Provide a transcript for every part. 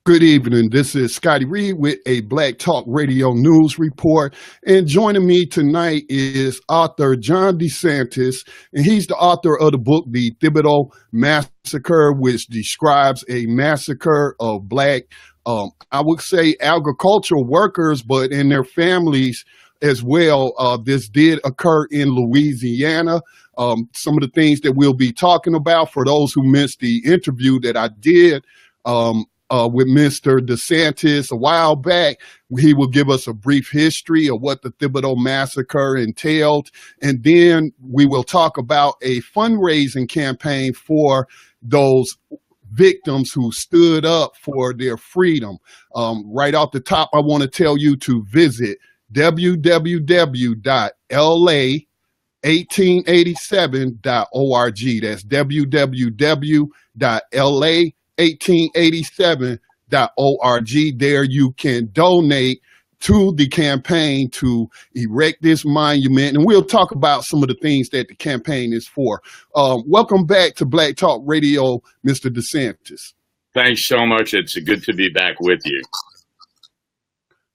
Good evening. This is Scotty Reed with a Black Talk Radio News Report. And joining me tonight is author John DeSantis, and he's the author of the book, The Thibodaux Massacre, which describes a massacre of Black, I would say agricultural workers, but in their families as well. This did occur in Louisiana. Some of the things that we'll be talking about for those who missed the interview that I did, with Mr. DeSantis a while back. He will give us a brief history of what the Thibodaux massacre entailed, and then we will talk about a fundraising campaign for those victims who stood up for their freedom. Right off the top, I want to tell you to visit www.la1887.org. That's www.la1887.org. There you can donate to the campaign to erect this monument, and we'll talk about some of the things that the campaign is for. Welcome back to Black Talk Radio, Mr. DeSantis. Thanks so much. It's good to be back with you.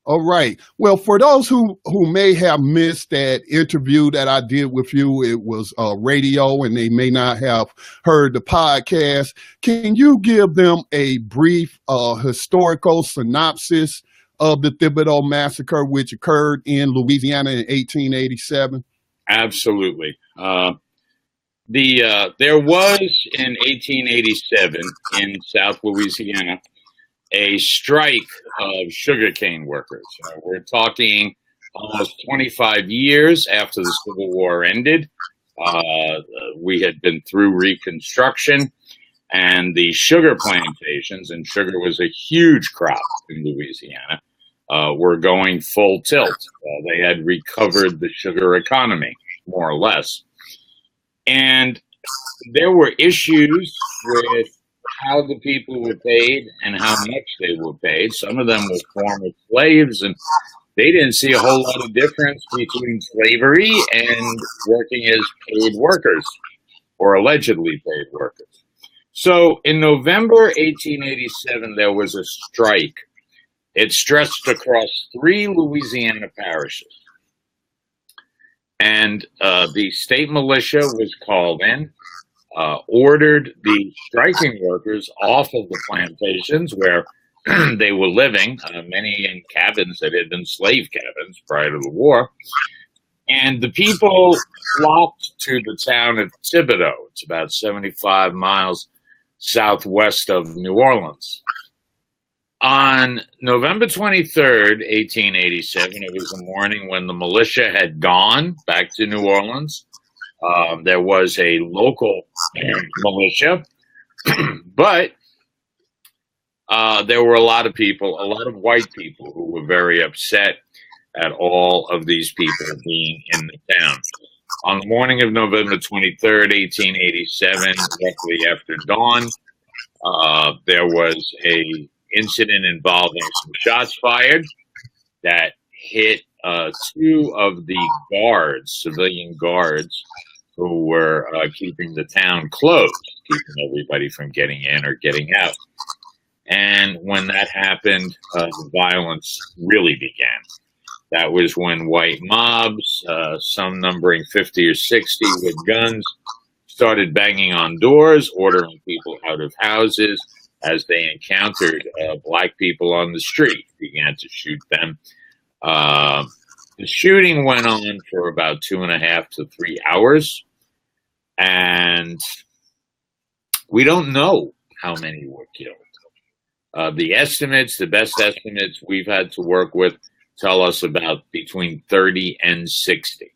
All right. Well, for those who may have missed that interview that I did with you, it was radio and they may not have heard the podcast. Can you give them a brief historical synopsis of the Thibodaux massacre, which occurred in Louisiana in 1887? Absolutely. There was in 1887 in South Louisiana a strike of sugarcane workers. We're talking almost 25 years after the Civil War ended. We had been through Reconstruction, and the sugar plantations, and sugar was a huge crop in Louisiana, were going full tilt. They had recovered the sugar economy, more or less. And there were issues with how the people were paid and how much they were paid. Some of them were former slaves, and they didn't see a whole lot of difference between slavery and working as paid workers, or allegedly paid workers. So in November 1887, there was a strike. It stretched across 3 Louisiana parishes. And the state militia was called in, ordered the striking workers off of the plantations where they were living, many in cabins that had been slave cabins prior to the war. And the people flocked to the town of Thibodaux. It's about 75 miles southwest of New Orleans. On November 23rd, 1887, it was the morning when the militia had gone back to New Orleans. There was a local militia, but there were a lot of people, a lot of white people who were very upset at all of these people being in the town. On the morning of November 23rd, 1887, roughly after dawn, there was a incident involving some shots fired that hit 2 of the guards, civilian guards, who were keeping the town closed, keeping everybody from getting in or getting out. And when that happened, the violence really began. That was when white mobs, some numbering 50 or 60 with guns, started banging on doors, ordering people out of houses as they encountered black people on the street, began to shoot them. The shooting went on for about 2.5 to 3 hours, and we don't know how many were killed. The estimates, the best estimates we've had to work with, tell us about between 30 and 60.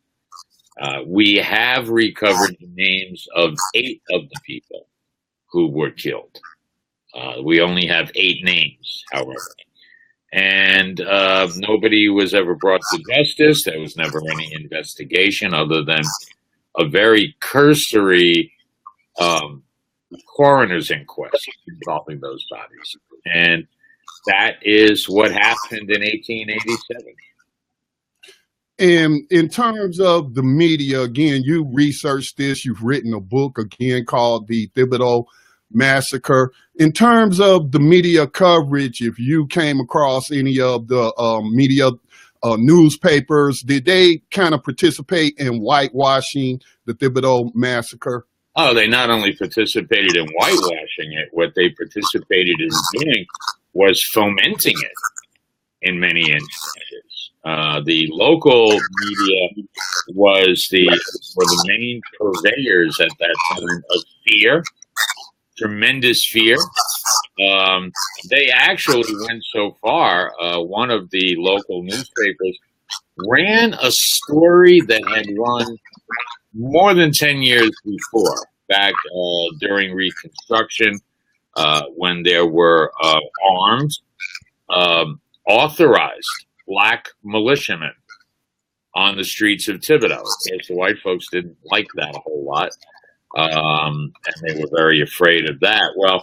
We have recovered the names of 8 of the people who were killed. We only have 8 names, however. And nobody was ever brought to justice. There was never any investigation other than a very cursory coroner's inquest involving those bodies. And that is what happened in 1887. And in terms of the media, again, you researched this, you've written a book, again, called The Thibodaux massacre. In terms of the media coverage, if you came across any of the media newspapers, did they kind of participate in whitewashing the Thibodaux massacre? Oh, they not only participated in whitewashing it, what they participated in doing was fomenting it in many instances. The local media were the main purveyors at that time of fear, tremendous fear. They actually went so far, one of the local newspapers ran a story that had run more than 10 years before, back during Reconstruction, when there were armed, authorized black militiamen on the streets of Thibodaux. Okay, so white folks didn't like that a whole lot, and they were very afraid of that. Well,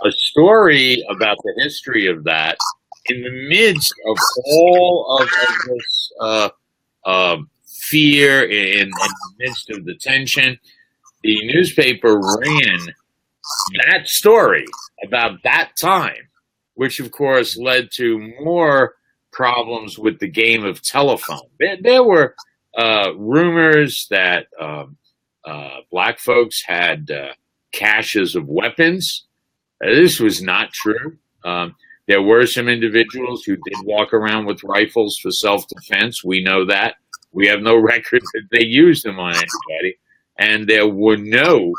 a story about the history of that, in the midst of all of this fear, in the midst of the tension, the newspaper ran that story about that time, which of course led to more problems with the game of telephone. There were rumors that black folks had caches of weapons. This was not true. There were some individuals who did walk around with rifles for self-defense. We know that. We have no record that they used them on anybody. And there were no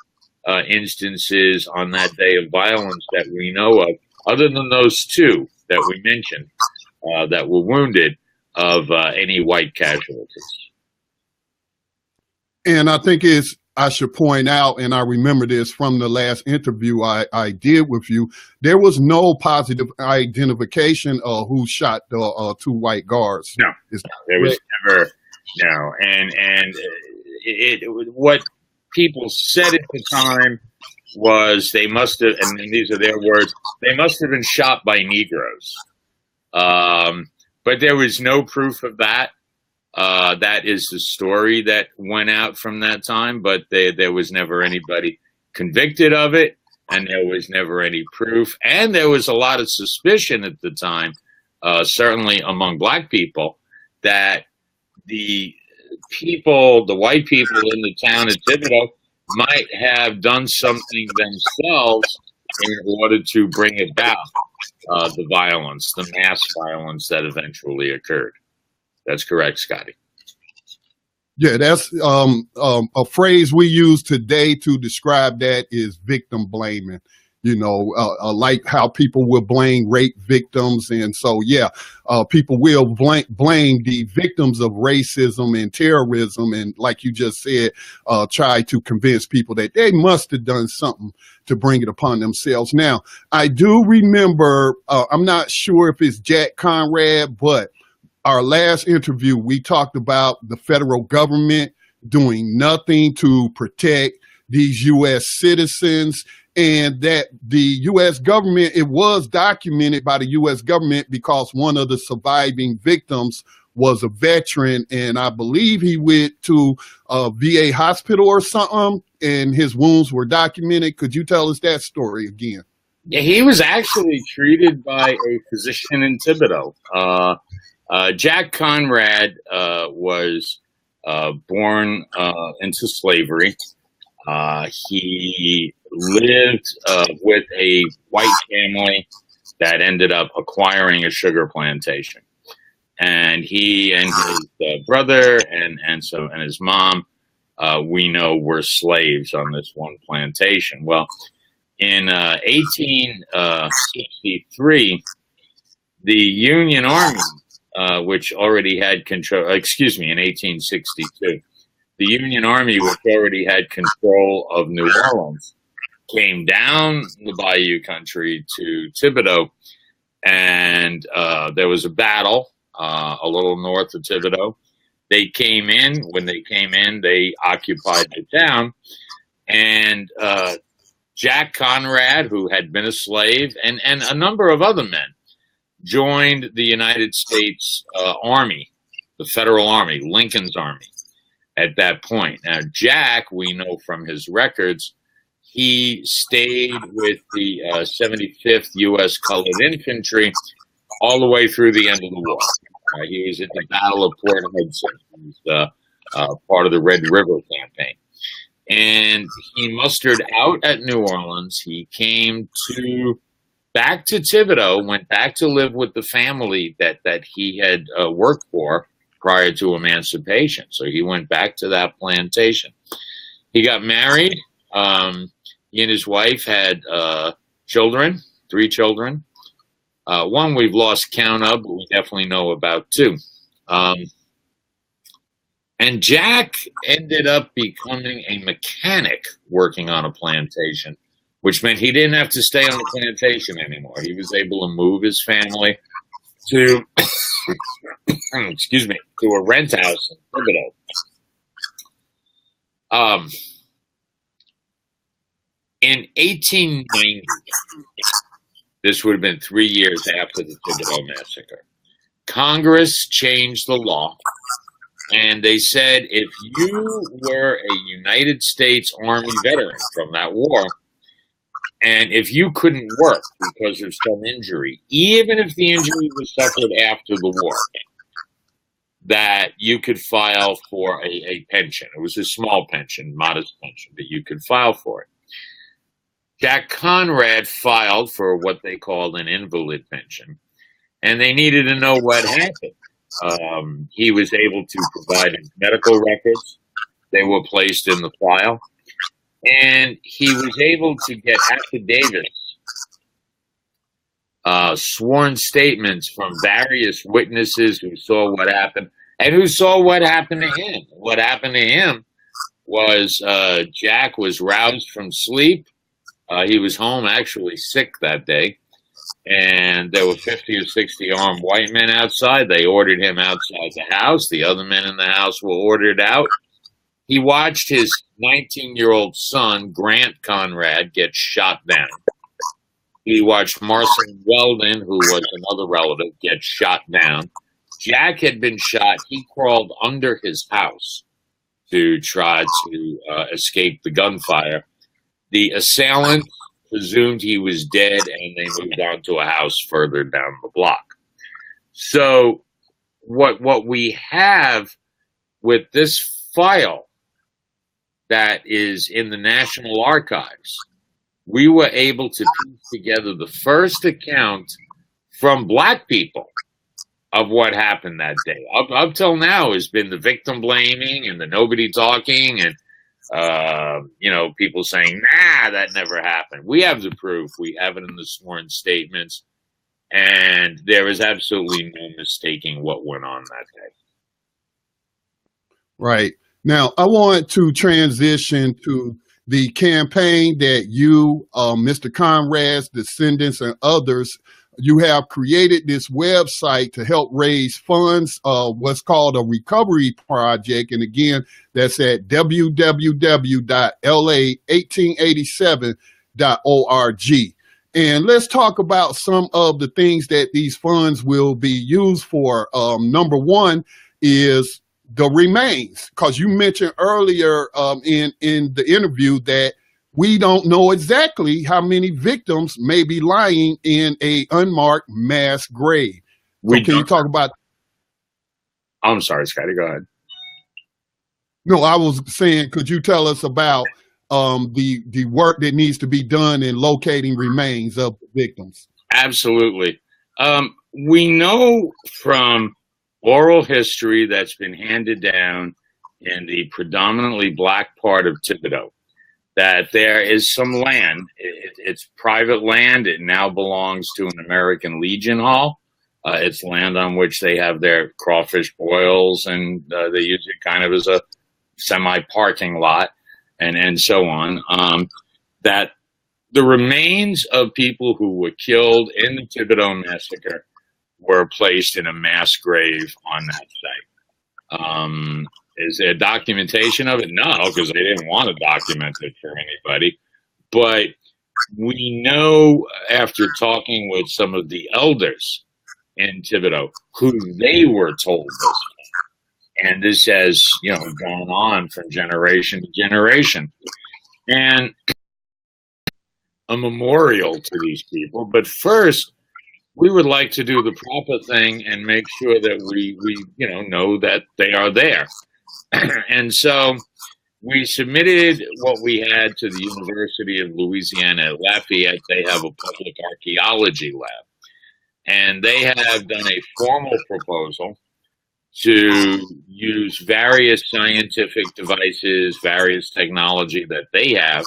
instances on that day of violence that we know of, other than those two that we mentioned that were wounded, of any white casualties. And I think I should point out, and I remember this from the last interview I did with you, there was no positive identification of who shot the two white guards. No, there was never. No, and what people said at the time was they must have, and these are their words, they must have been shot by Negroes. But there was no proof of that. That is the story that went out from that time, but there was never anybody convicted of it, and there was never any proof. And there was a lot of suspicion at the time, certainly among black people, that the white people in the town of Thibodaux might have done something themselves in order to bring about the violence, the mass violence that eventually occurred. That's correct, Scotty. Yeah, that's a phrase we use today to describe that is victim blaming. You know, like how people will blame rape victims. And so, yeah, people will blame the victims of racism and terrorism. And like you just said, try to convince people that they must have done something to bring it upon themselves. Now, I do remember, I'm not sure if it's Jack Conrad, but our last interview, we talked about the federal government doing nothing to protect these U.S. citizens, and that the U.S. government, it was documented by the U.S. government because one of the surviving victims was a veteran, and I believe he went to a VA hospital or something, and his wounds were documented. Could you tell us that story again? Yeah, he was actually treated by a physician in Thibodaux. Jack Conrad was born into slavery. He lived with a white family that ended up acquiring a sugar plantation, and he and his brother and his mom, we know, were slaves on this one plantation. Well, in 1863, the Union Army, which already had control, in 1862, the Union Army, which already had control of New Orleans, came down the Bayou country to Thibodaux, and there was a battle a little north of Thibodaux. They came in. When they came in, they occupied the town, and Jack Conrad, who had been a slave, and a number of other men, joined the United States Army, the Federal Army, Lincoln's Army, at that point. Now, Jack, we know from his records, he stayed with the 75th U.S. Colored Infantry all the way through the end of the war. He was at the Battle of Port Hudson. He was part of the Red River campaign. And he mustered out at New Orleans. He came back to Thibodaux, went back to live with the family that he had worked for prior to emancipation. So he went back to that plantation. He got married. He and his wife had children, 3 children. One we've lost count of, but we definitely know about 2. And Jack ended up becoming a mechanic working on a plantation, which meant he didn't have to stay on the plantation anymore. He was able to move his family to, excuse me, to a rent house in Thibodaux. In 1890, this would have been 3 years after the Thibodaux massacre, Congress changed the law, and they said if you were a United States Army veteran from that war, and if you couldn't work because of some injury, even if the injury was suffered after the war, that you could file for a pension. It was a small pension, modest pension, but you could file for it. Jack Conrad filed for what they called an invalid pension, and they needed to know what happened. He was able to provide his medical records. They were placed in the file, and he was able to get affidavits, sworn statements from various witnesses who saw what happened and who saw what happened to him. What happened to him was Jack was roused from sleep. He was home actually sick that day, and there were 50 or 60 armed white men outside. They ordered him outside the house. The other men in the house were ordered out. He watched his 19-year-old son, Grant Conrad, get shot down. He watched Marcin Weldon, who was another relative, get shot down. Jack had been shot. He crawled under his house to try to escape the gunfire. The assailant presumed he was dead, and they moved on to a house further down the block. So what we have with this file that is in the National Archives, we were able to piece together the first account from Black people of what happened that day. Up till now has been the victim blaming and the nobody talking and people saying, nah, that never happened. We have the proof. We have it in the sworn statements. And there is absolutely no mistaking what went on that day. Right. Now, I want to transition to the campaign that you, Mr. Conrad's descendants and others, you have created this website to help raise funds, what's called a recovery project. And again, that's at www.la1887.org. And let's talk about some of the things that these funds will be used for. Number one is the remains, because you mentioned earlier in the interview that we don't know exactly how many victims may be lying in a unmarked mass grave. So can you talk about? I'm sorry, Scotty, go ahead. No, I was saying, could you tell us about the work that needs to be done in locating remains of the victims? Absolutely. We know from oral history that's been handed down in the predominantly Black part of Thibodaux that there is some land. It's private land. It now belongs to an American Legion Hall. It's land on which they have their crawfish boils, and they use it kind of as a semi-parking lot and so on. That the remains of people who were killed in the Thibodaux massacre were placed in a mass grave on that site. Is there documentation of it? No, because they didn't want to document it for anybody. But we know after talking with some of the elders in Thibodaux who they were told this. And this has, gone on from generation to generation. And a memorial to these people. But first, we would like to do the proper thing and make sure that we know that they are there. And so we submitted what we had to the University of Louisiana at Lafayette. They have a public archaeology lab, and they have done a formal proposal to use various scientific devices, various technology that they have,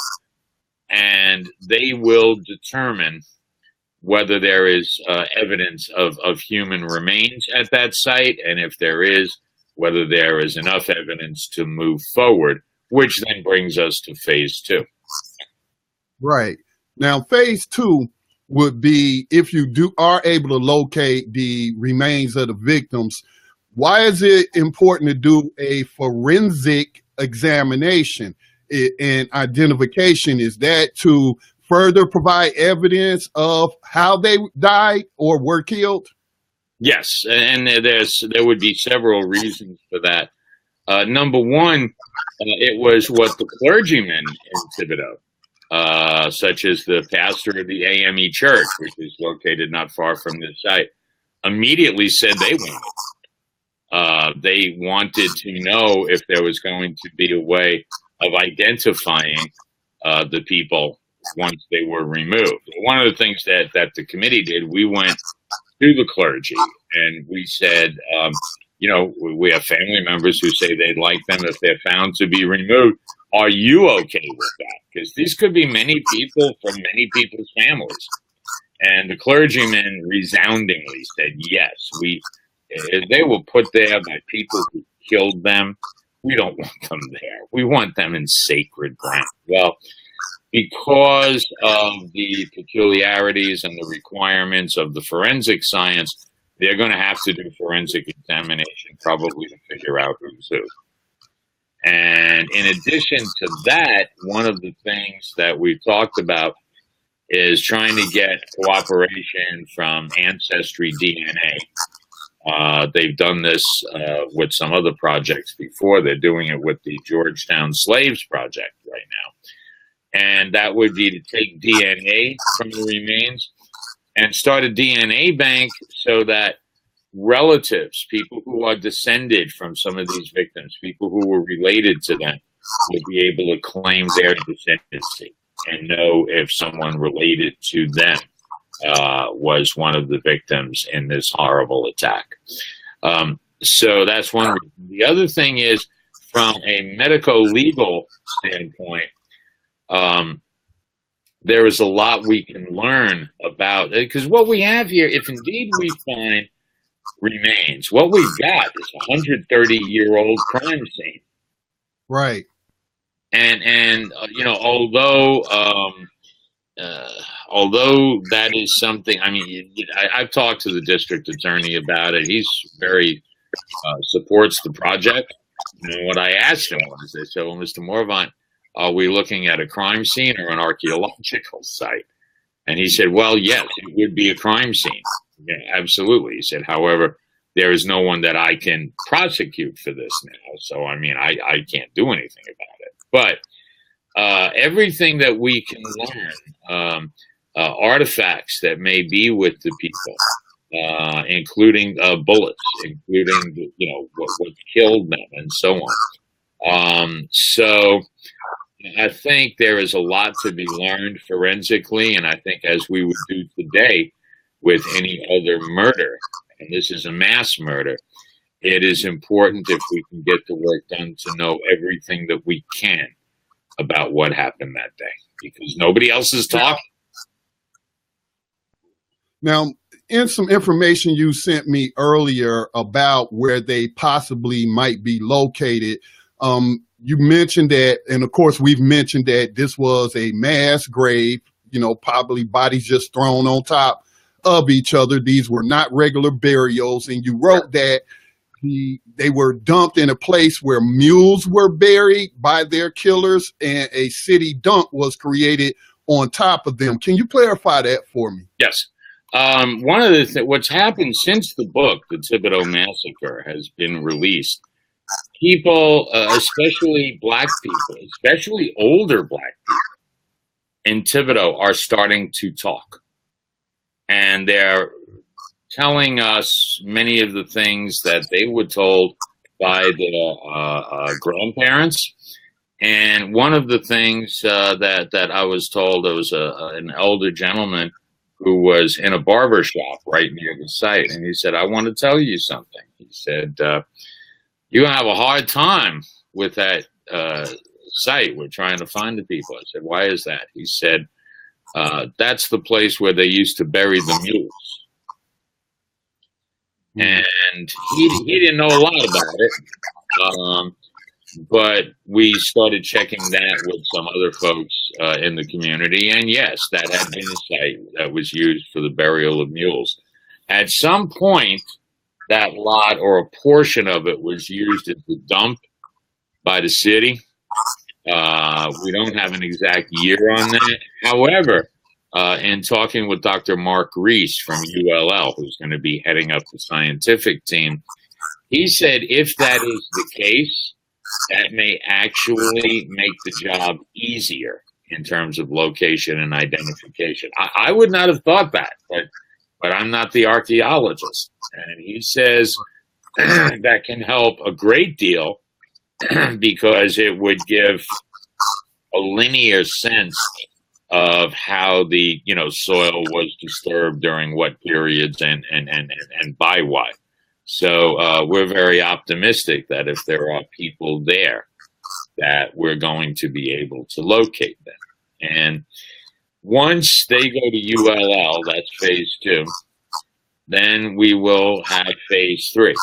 and they will determine whether there is evidence of human remains at that site, and if there is, whether there is enough evidence to move forward, which then brings us to phase 2. Right. Now, phase 2 would be if you are able to locate the remains of the victims. Why is it important to do a forensic examination and identification? Is that to further provide evidence of how they died or were killed? Yes, and there would be several reasons for that. Number one, it was what the clergymen in Thibodaux, such as the pastor of the AME Church, which is located not far from this site, immediately said they wanted. They wanted to know if there was going to be a way of identifying the people once they were removed. One of the things that the committee did, we went to the clergy and we said, we have family members who say they'd like them if they're found to be removed. Are you okay with that? Because these could be many people from many people's families. And the clergymen resoundingly said, yes, they were put there by people who killed them. We don't want them there. We want them in sacred ground. Well, because of the peculiarities and the requirements of the forensic science, they're going to have to do forensic examination probably to figure out who's who. And in addition to that, one of the things that we've talked about is trying to get cooperation from Ancestry DNA. They've done this with some other projects before. They're doing it with the Georgetown Slaves Project right now. And that would be to take DNA from the remains and start a DNA bank so that relatives, people who are descended from some of these victims, people who were related to them, would be able to claim their descendancy and know if someone related to them was one of the victims in this horrible attack. So that's one reason. The other thing is, from a medico-legal standpoint, there is a lot we can learn about it, because what we have here, if indeed we find remains, what we've got is a 130-year-old crime scene. Right. And although that is something, I mean, I've talked to the district attorney about it. He's very supports the project. And what I asked him was, I said, well, Mr. Morvant, are we looking at a crime scene or an archaeological site? And he said, well, yes, it would be a crime scene. Yeah, absolutely. He said, however, there is no one that I can prosecute for this now. So, I mean, I can't do anything about it. But everything that we can learn, artifacts that may be with the people, including bullets, including, what killed them and so on. So I think there is a lot to be learned forensically, and I think as we would do today with any other murder, and this is a mass murder, it is important, if we can get the work done, to know everything that we can about what happened that day, because nobody else is talking. Now, in some information you sent me earlier about where they possibly might be located, you mentioned that, and of course we've mentioned that this was a mass grave, probably bodies just thrown on top of each other. These were not regular burials. And you wrote that they were dumped in a place where mules were buried by their killers and a city dump was created on top of them. Can you clarify that for me? Yes. One of the what's happened since the book, The Thibodaux Massacre, has been released, people, especially black people, especially older black people, in Thibodaux are starting to talk. And they're telling us many of the things that they were told by their grandparents. And one of the things that I was told, there was an elder gentleman who was in a barber shop right near the site. And he said, I want to tell you something. He said, you're going to have a hard time with that site. We're trying to find the people. I said, why is that? He said, that's the place where they used to bury the mules. And he didn't know a lot about it. But we started checking that with some other folks in the community. And yes, that had been a site that was used for the burial of mules. At some point, that lot or a portion of it was used as a dump by the city. We don't have an exact year on that. However, in talking with Dr. Mark Reese from ULL, who's going to be heading up the scientific team, he said if that is the case, that may actually make the job easier in terms of location and identification. I would not have thought that, but I'm not the archaeologist. And he says that can help a great deal because it would give a linear sense of how the soil was disturbed during what periods and by what. So we're very optimistic that if there are people there, that we're going to be able to locate them. And once they go to ULL, that's phase 2, then we will have phase 3.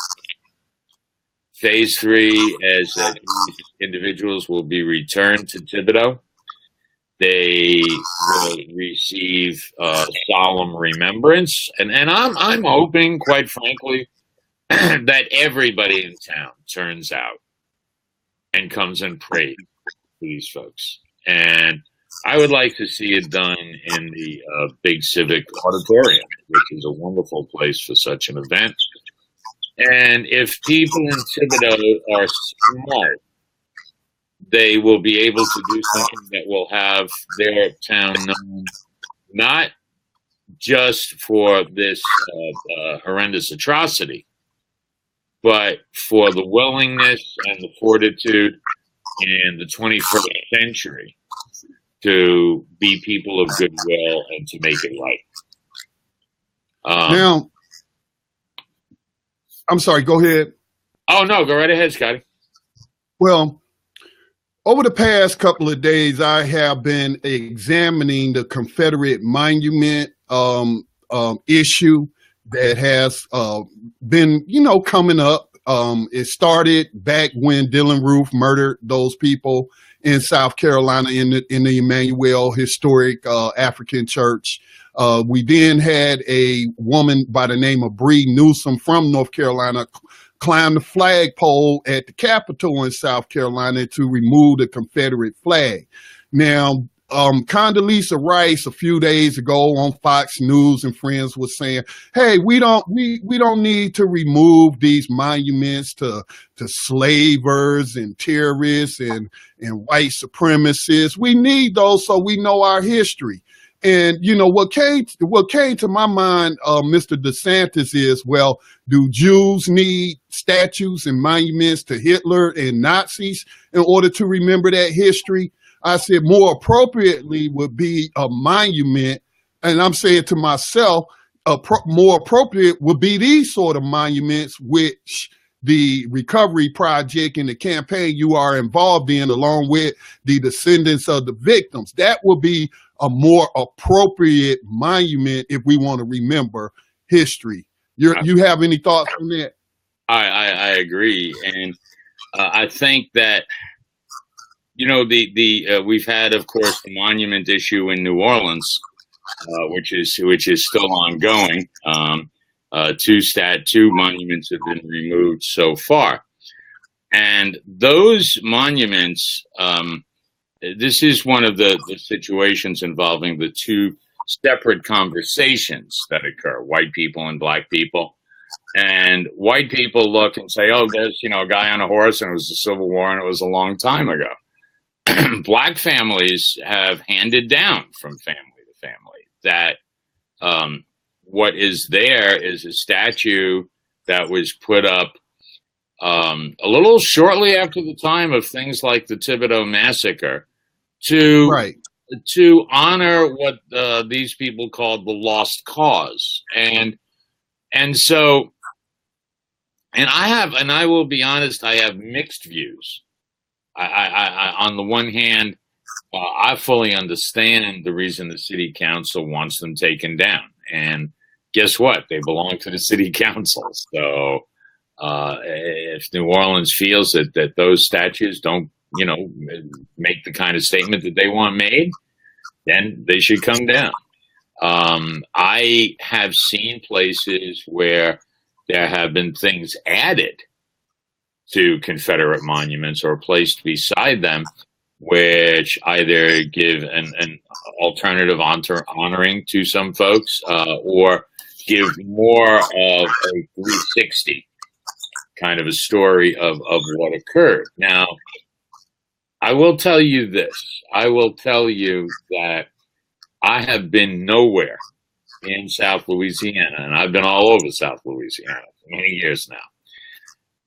Phase 3 is that these individuals will be returned to Thibodaux. They will receive solemn remembrance. And I'm hoping, quite frankly, that everybody in town turns out and comes and prays for these folks. And I would like to see it done in the big civic auditorium, which is a wonderful place for such an event. And if people in Thibodaux are smart, they will be able to do something that will have their town known, not just for this horrendous atrocity, but for the willingness and the fortitude in the 21st century to be people of goodwill and to make it right. Now, I'm sorry, go ahead. Oh, no, go right ahead, Scotty. Well, over the past couple of days, I have been examining the Confederate monument issue that has been, coming up. It started back when Dylann Roof murdered those people in South Carolina in the Emmanuel Historic African Church. We then had a woman by the name of Bree Newsom from North Carolina climb the flagpole at the Capitol in South Carolina to remove the Confederate flag. Now, Condoleezza Rice a few days ago on Fox News and Friends was saying, "Hey, we don't need to remove these monuments to slavers and terrorists and white supremacists. We need those so we know our history." And what came to my mind, Mr. DeSantis, is, well, do Jews need statues and monuments to Hitler and Nazis in order to remember that history? I said more appropriately would be a monument, and I'm saying to myself, more appropriate would be these sort of monuments, which the Recovery Project and the campaign you are involved in, along with the descendants of the victims. That would be a more appropriate monument if we want to remember history. You have any thoughts on that? I agree, and I think that we've had, of course, the monument issue in New Orleans, which is still ongoing. Two monuments have been removed so far, and those monuments. This is one of the situations involving the two separate conversations that occur: white people and black people. And white people look and say, "Oh, there's a guy on a horse, and it was the Civil War, and it was a long time ago." black families have handed down from family to family that what is there is a statue that was put up a little shortly after the time of things like the Thibodaux massacre to Right. to honor what these people called the lost cause. And so, and I will be honest, I have mixed views. I on the one hand, I fully understand the reason the city council wants them taken down. And guess what? They belong to the city council. So if New Orleans feels that those statues don't, make the kind of statement that they want made, then they should come down. I have seen places where there have been things added to Confederate monuments or placed beside them, which either give an alternative honoring to some folks or give more of a 360 kind of a story of what occurred. Now, I will tell you this. I will tell you that I have been nowhere in South Louisiana, and I've been all over South Louisiana for many years now.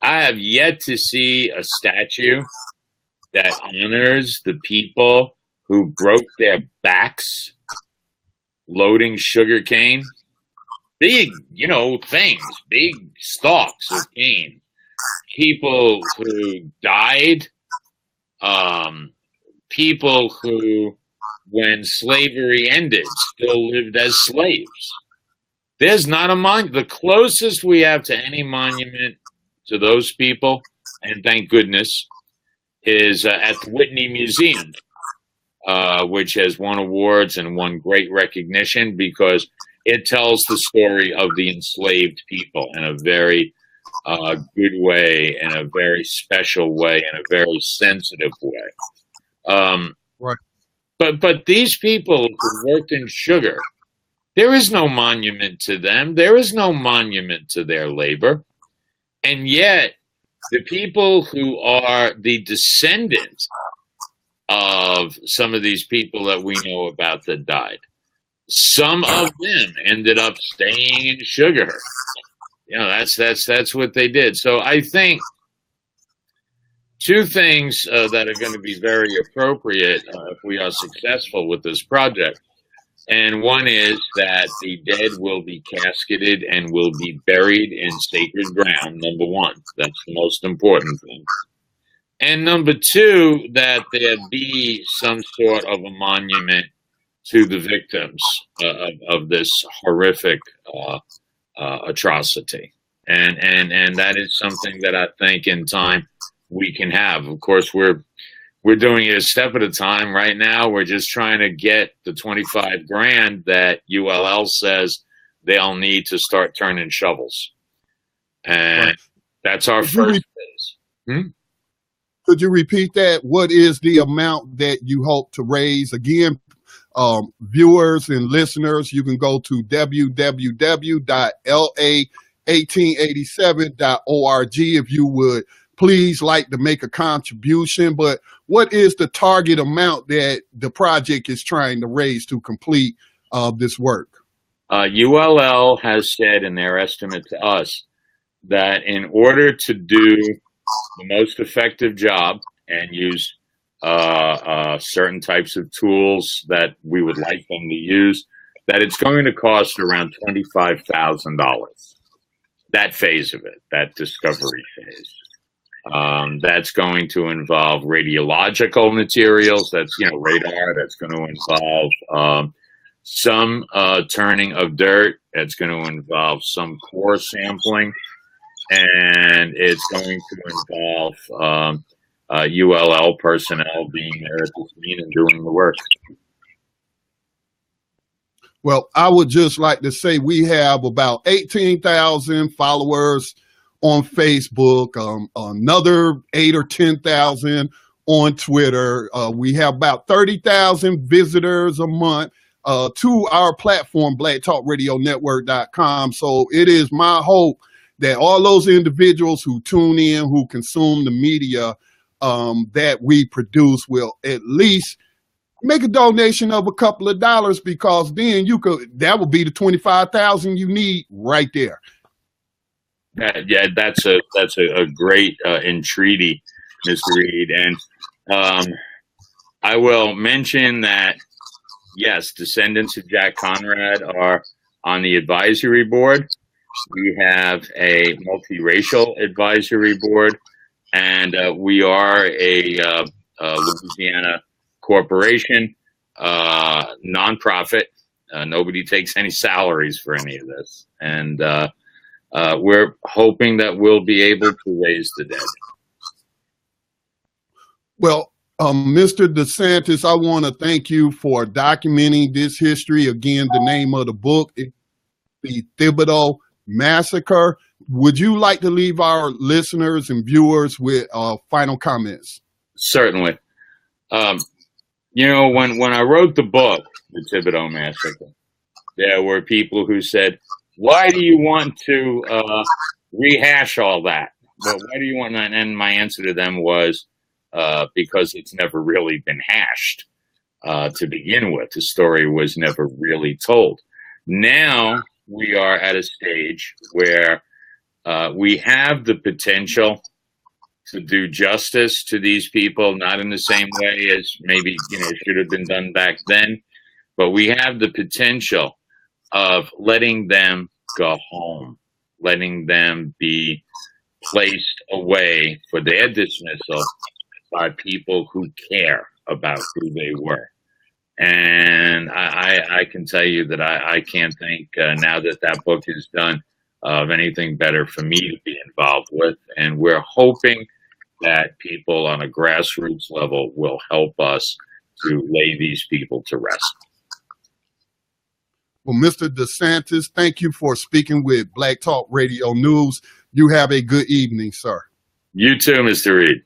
I have yet to see a statue that honors the people who broke their backs loading sugarcane. Big, things, big stalks of cane. People who died, people who, when slavery ended, still lived as slaves. There's not a monument. The closest we have to any monument to those people, and thank goodness, is at the Whitney Museum, which has won awards and won great recognition because it tells the story of the enslaved people in a very good way, in a very special way, in a very sensitive way. Right. But these people who worked in sugar, there is no monument to them. There is no monument to their labor. And yet, the people who are the descendants of some of these people that we know about that died, some of them ended up staying in sugar. That's what they did. So I think two things that are going to be very appropriate if we are successful with this project. And one is that the dead will be casketed and will be buried in sacred ground, number one. That's the most important thing. And number two, that there be some sort of a monument to the victims of this horrific atrocity. And that is something that I think in time we can have. Of course, we're doing it a step at a time. Right now, we're just trying to get the $25,000 that ULL says they'll need to start turning shovels. And that's our first phase. Could you repeat that? What is the amount that you hope to raise? Again, viewers and listeners, you can go to www.la1887.org if you would please like to make a contribution. But what is the target amount that the project is trying to raise to complete this work? ULL has said in their estimate to us that in order to do the most effective job and use certain types of tools that we would like them to use, that it's going to cost around $25,000. That phase of it, that discovery phase. That's going to involve radiological materials. That's, radar. That's going to involve some turning of dirt. It's going to involve some core sampling. And it's going to involve ULL personnel being there at the scene and doing the work. Well, I would just like to say we have about 18,000 followers on Facebook, another 8 or 10,000 on Twitter. We have about 30,000 visitors a month to our platform, blacktalkradionetwork.com. So it is my hope that all those individuals who tune in, who consume the media, that we produce will at least make a donation of a couple of dollars, because then that will be the 25,000 you need right there. Yeah, that's a great entreaty, Mr. Reed, and I will mention that yes, descendants of Jack Conrad are on the advisory board. We have a multiracial advisory board, and we are a Louisiana corporation, nonprofit. Nobody takes any salaries for any of this, and we're hoping that we'll be able to raise the dead. Well, Mr. DeSantis, I want to thank you for documenting this history. Again, the name of the book is The Thibodaux Massacre. Would you like to leave our listeners and viewers with final comments? Certainly. You know, when I wrote the book, The Thibodaux Massacre, there were people who said, why do you want to rehash all that? Well, why do you want that? And my answer to them was, because it's never really been hashed to begin with. The story was never really told. Now we are at a stage where we have the potential to do justice to these people, not in the same way as maybe should have been done back then, but we have the potential of letting them go home, letting them be placed away for their dismissal by people who care about who they were. And I can tell you that I can't think, now that that book is done, of anything better for me to be involved with. And we're hoping that people on a grassroots level will help us to lay these people to rest. Well, Mr. DeSantis, thank you for speaking with Black Talk Radio News. You have a good evening, sir. You too, Mr. Reed.